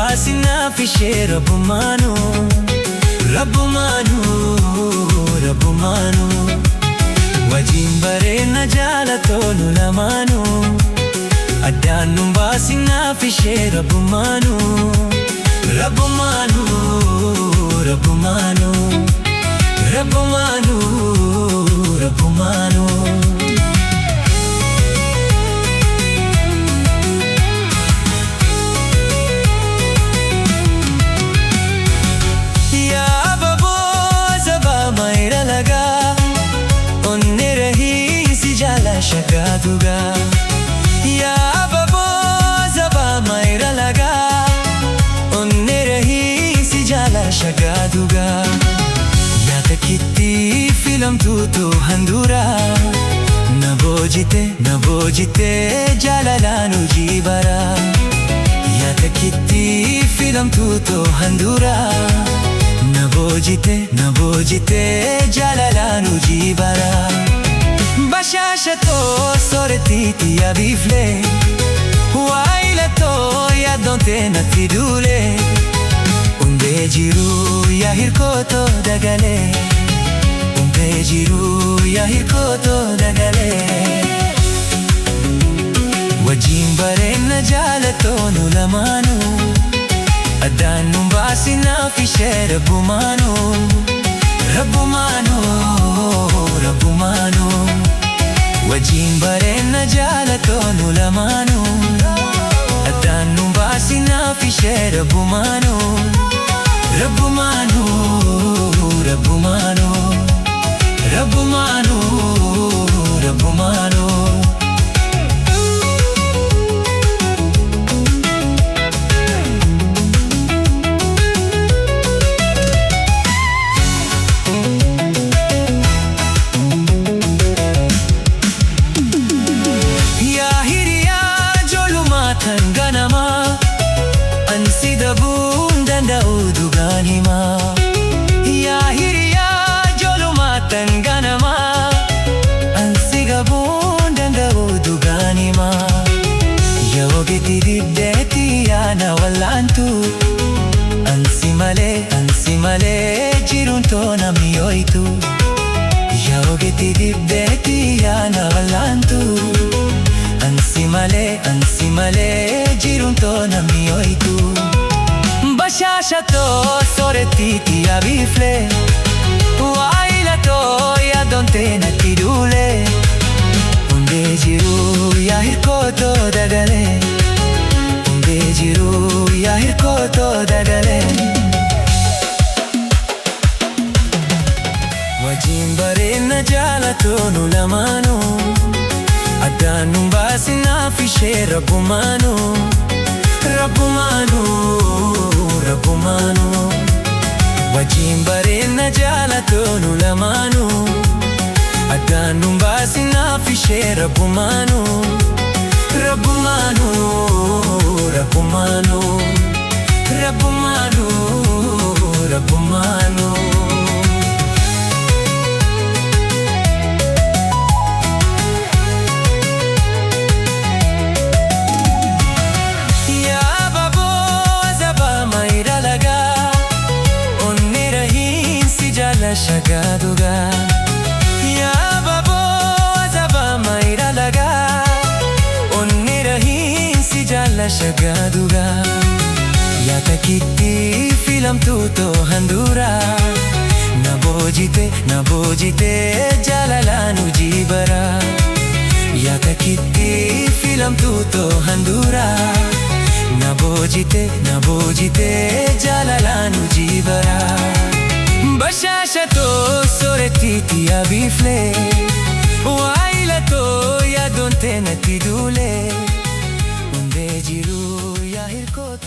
baasinaaf ishee rabbumaanuu wajjin bareedna jaalatoonu lamaanuu addaan nu baasinaaf ishee rabbumaanuu shagaduga ya babo zaba maira laga onne rahi si jala shagaduga ya takitti filam tutu handura nabojite jalalanu jibara ya takitti filam tutu handura nabojite jalalanu jibara bashashato soretiti ya bifle wailato ya donte natidule undejiru ya hirkoto dagale wajjin bareedna jaalatoonu lamaanuu addaan nu baasinaaf ishee rabbumaanuu wajjin bareedna jaalatoonu lamaanuu addaan nu baasinaaf ishee rabbumaanuu ansi dabuun danda'u dhugaan himaa yaa hiriyaa ijoollummaatan ganamaa ansi dabuun danda'u dhugaan himaa yaa ogeetti dibdeetti yaana wallaantu ansi malee jiruun toona mi'ooytu yaa ogeetti dibdeetti yaana wallaantu ansi malee jiruun toona mi'ooytu bashashato soretiti ya bifle wailato ya donte natidule undejiru ya hirkoto dagale wajjin bareedna jaalatoonu lamaanuu addaan nu baasinaaf ishee rabbumaanuu wajjin bareedna jaalatoonu lamaanuu addaan nu baasinaaf ishee rabbumaanuu shagaduga ya babo zaba maira laga onne rahi si jala shagaduga ya takitti filam tuto handura nabojite jalalanu jibara ya takitti filam tuto handura nabojite jalalanu jibara bashashato soretiti ya bifle wailato ya donte natidule undejiru ya hirkoto